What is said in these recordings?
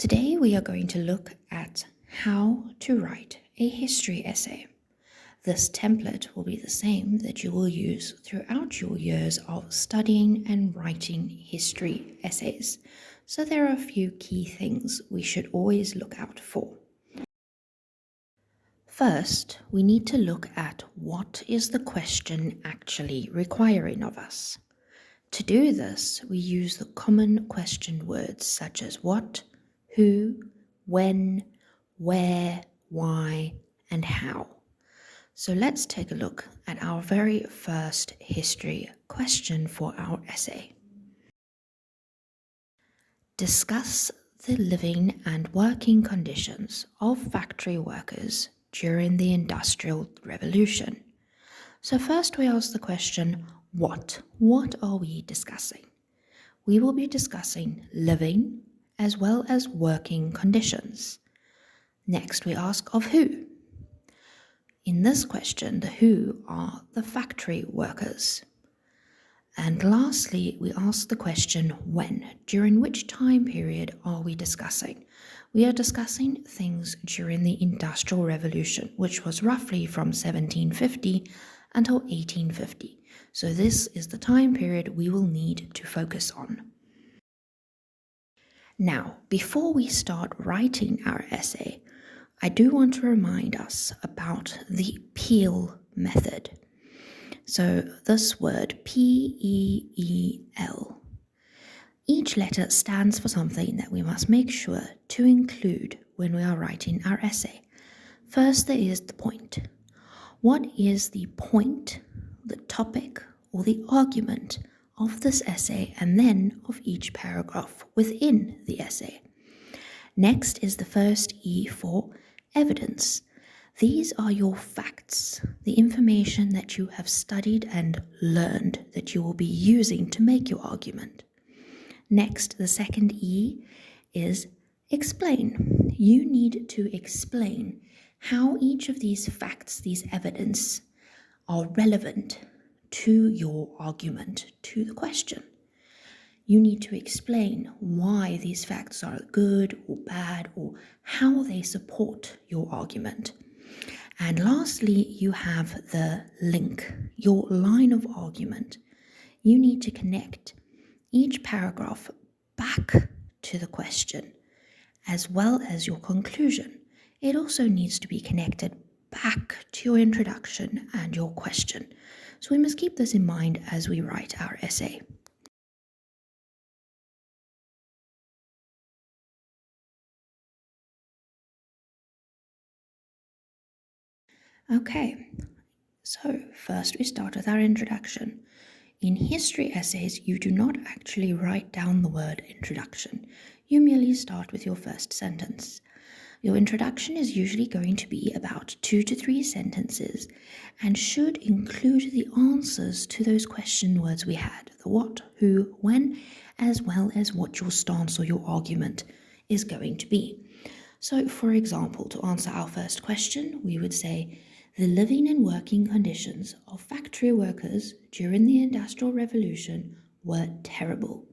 Today we are going to look at how to write a history essay. This template will be the same that you will use throughout your years of studying and writing history essays. So there are a few key things we should always look out for. First, we need to look at what is the question actually requiring of us. To do this, we use the common question words such as what, who, when, where, why, and how. So let's take a look at our very first history question for our essay. Discuss the living and working conditions of factory workers during the Industrial Revolution. So first we ask the question, what? What are we discussing? We will be discussing living as well as working conditions. Next, we ask of who. In this question, the who are the factory workers. And lastly, we ask the question when. During which time period are we discussing? We are discussing things during the Industrial Revolution, which was roughly from 1750 until 1850. So this is the time period we will need to focus on. Now, before we start writing our essay, I do want to remind us about the Peel method. So this word, P-E-E-L, each letter stands for something that we must make sure to include when we are writing our essay. First, there is the point. What is the point, the topic, or the argument of this essay, and then of each paragraph within the essay? Next is the first E for evidence. These are your facts, the information that you have studied and learned that you will be using to make your argument. Next, the second E is explain. You need to explain how each of these facts, these evidence, are relevant to your argument, to the question. You need to explain why these facts are good or bad or how they support your argument. And lastly, you have the link, your line of argument. You need to connect each paragraph back to the question as well as your conclusion. It also needs to be connected back to your introduction and your question. So we must keep this in mind as we write our essay. Okay, so first we start with our introduction. In history essays, you do not actually write down the word introduction. You merely start with your first sentence. Your introduction is usually going to be about 2 to 3 sentences and should include the answers to those question words we had, the what, who, when, as well as what your stance or your argument is going to be. So, for example, to answer our first question, we would say, the living and working conditions of factory workers during the Industrial Revolution were terrible.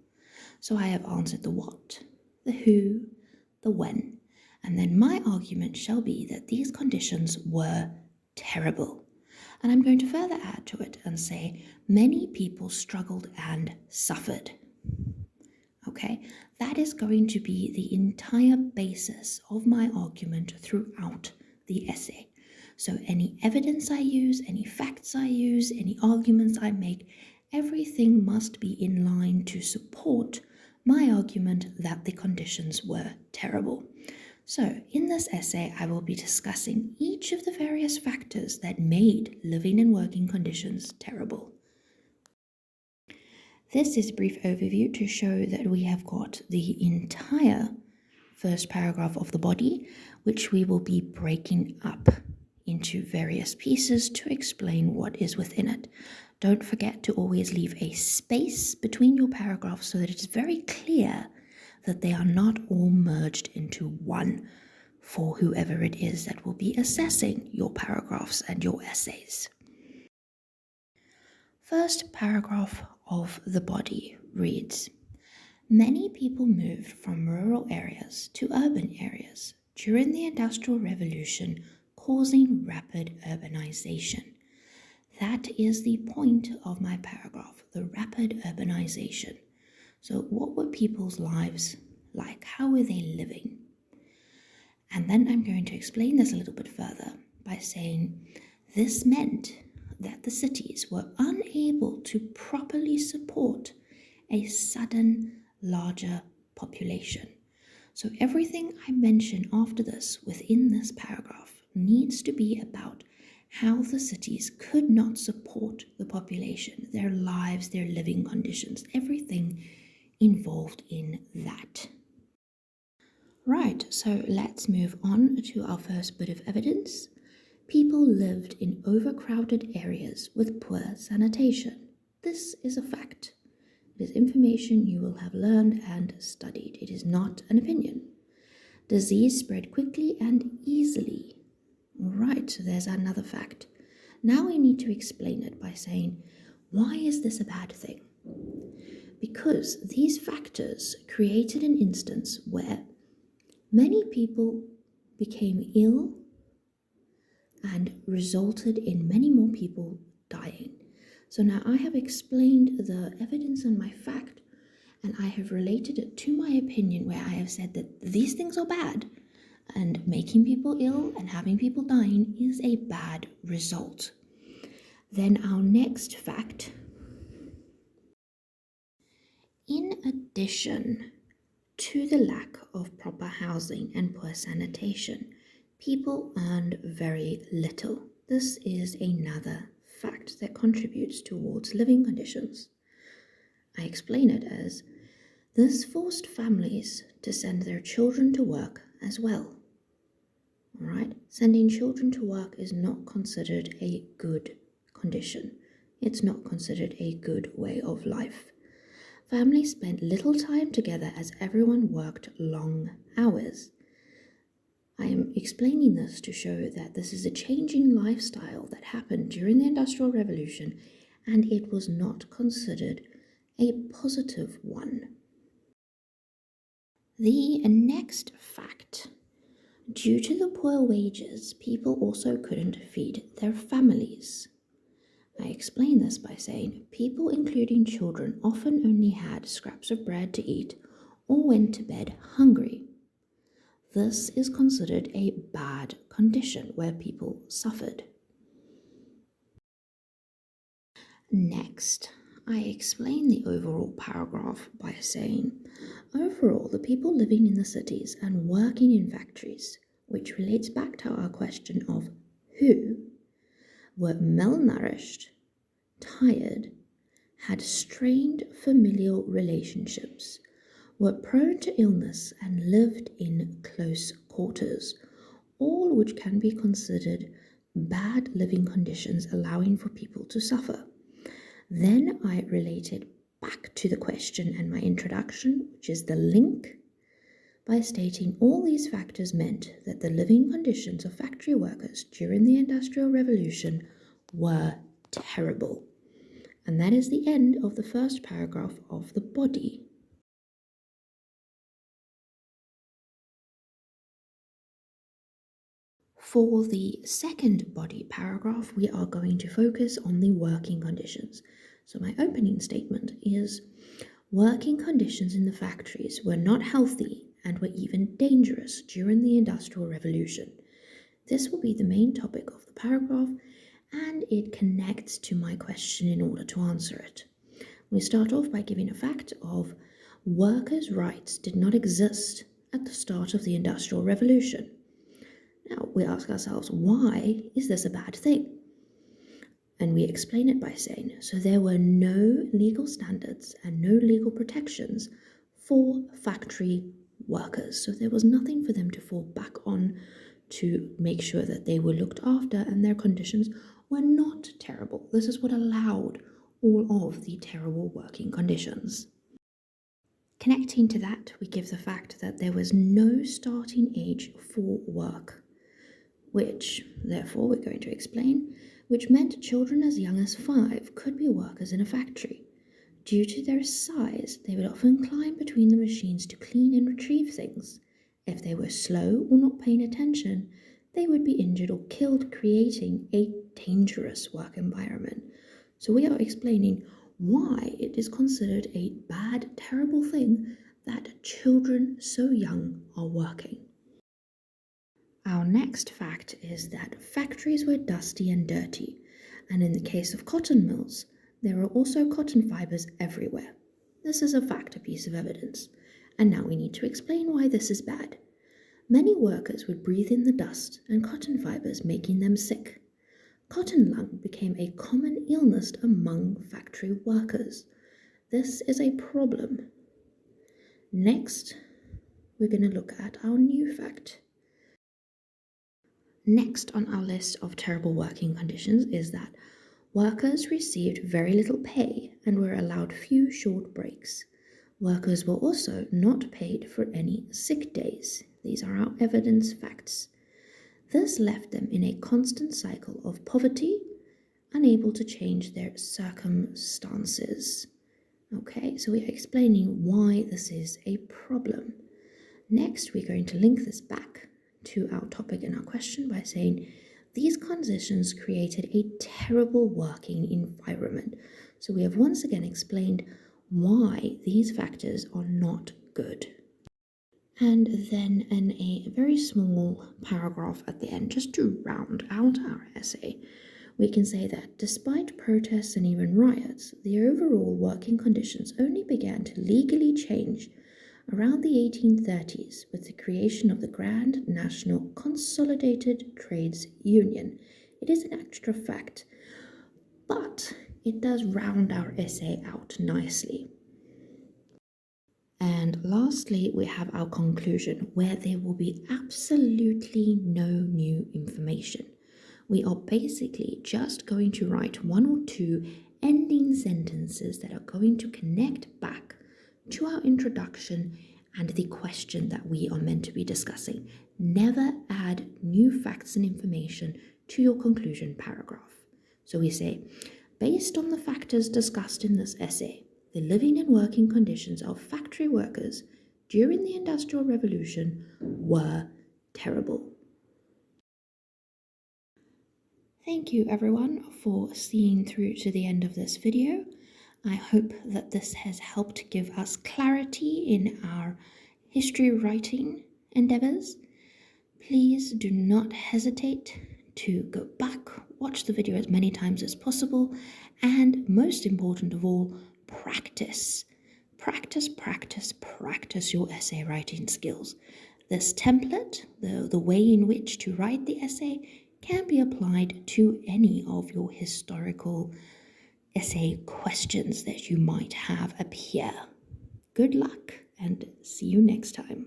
So I have answered the what, the who, the when, and then my argument shall be that these conditions were terrible. And I'm going to further add to it and say many people struggled and suffered. Okay, that is going to be the entire basis of my argument throughout the essay. So any evidence I use, any facts I use, any arguments I make, everything must be in line to support my argument that the conditions were terrible. So in this essay, I will be discussing each of the various factors that made living and working conditions terrible. This is a brief overview to show that we have got the entire first paragraph of the body, which we will be breaking up into various pieces to explain what is within it. Don't forget to always leave a space between your paragraphs so that it is very clear that they are not all merged into one for whoever it is that will be assessing your paragraphs and your essays. First paragraph of the body reads, Many people moved from rural areas to urban areas during the Industrial Revolution, causing rapid urbanization. That is the point of my paragraph, the rapid urbanization. So, what were people's lives like? How were they living? And then I'm going to explain this a little bit further by saying this meant that the cities were unable to properly support a sudden larger population. So everything I mention after this within this paragraph needs to be about how the cities could not support the population, their lives, their living conditions, everything involved in that. Right, so let's move on to our first bit of evidence. People lived in overcrowded areas with poor sanitation. This is a fact. It is information you will have learned and studied. It is not an opinion. Disease spread quickly and easily. Right, so there's another fact. Now we need to explain it by saying, why is this a bad thing? Because these factors created an instance where many people became ill and resulted in many more people dying. So now I have explained the evidence and my fact, and I have related it to my opinion, where I have said that these things are bad, and making people ill and having people dying is a bad result. Then our next fact. In addition to the lack of proper housing and poor sanitation, people earned very little. This is another fact that contributes towards living conditions. I explain it as this forced families to send their children to work as well. Alright, sending children to work is not considered a good condition. It's not considered a good way of life. Families spent little time together as everyone worked long hours. I am explaining this to show that this is a changing lifestyle that happened during the Industrial Revolution, and it was not considered a positive one. The next fact. Due to the poor wages, people also couldn't feed their families. I explain this by saying people, including children, often only had scraps of bread to eat or went to bed hungry. This is considered a bad condition where people suffered. Next, I explain the overall paragraph by saying, overall, the people living in the cities and working in factories, which relates back to our question of who, were malnourished, tired, had strained familial relationships, were prone to illness, and lived in close quarters, all which can be considered bad living conditions allowing for people to suffer. Then I related back to the question and my introduction, which is the link, by stating all these factors meant that the living conditions of factory workers during the Industrial Revolution were terrible. And that is the end of the first paragraph of the body. For the second body paragraph, we are going to focus on the working conditions. So my opening statement is, working conditions in the factories were not healthy and were even dangerous during the Industrial Revolution. This will be the main topic of the paragraph, and it connects to my question in order to answer it. We start off by giving a fact of workers' rights did not exist at the start of the Industrial Revolution. Now, we ask ourselves, why is this a bad thing? And we explain it by saying, so there were no legal standards and no legal protections for factory workers. So there was nothing for them to fall back on to make sure that they were looked after and their conditions were not terrible. This is what allowed all of the terrible working conditions. Connecting to that, we give the fact that there was no starting age for work, which, therefore, we're going to explain, which meant children as young as 5 could be workers in a factory. Due to their size, they would often climb between the machines to clean and retrieve things. If they were slow or not paying attention, they would be injured or killed, creating a dangerous work environment. So we are explaining why it is considered a bad, terrible thing that children so young are working. Our next fact is that factories were dusty and dirty, and in the case of cotton mills, there are also cotton fibers everywhere. This is a fact, a piece of evidence. And now we need to explain why this is bad. Many workers would breathe in the dust and cotton fibers, making them sick. Cotton lung became a common illness among factory workers. This is a problem. Next, we're going to look at our new fact. Next on our list of terrible working conditions is that workers received very little pay and were allowed few short breaks. Workers were also not paid for any sick days. These are our evidence facts. This left them in a constant cycle of poverty, unable to change their circumstances. Okay, so we are explaining why this is a problem. Next, we're going to link this back to our topic and our question by saying these conditions created a terrible working environment. So we have once again explained why these factors are not good. And then in a very small paragraph at the end, just to round out our essay, we can say that despite protests and even riots, the overall working conditions only began to legally change around the 1830s with the creation of the Grand National Consolidated Trades Union. It is an extra fact, but it does round our essay out nicely. And lastly, we have our conclusion, where there will be absolutely no new information. We are basically just going to write one or two ending sentences that are going to connect back to our introduction and the question that we are meant to be discussing. Never add new facts and information to your conclusion paragraph. So we say, based on the factors discussed in this essay, the living and working conditions of factory workers during the Industrial Revolution were terrible. Thank you everyone for seeing through to the end of this video. I hope that this has helped give us clarity in our history writing endeavors. Please do not hesitate to go back, watch the video as many times as possible, and most important of all, practice. Practice your essay writing skills. This template, the way in which to write the essay, can be applied to any of your historical essay questions that you might have appear. Good luck and see you next time.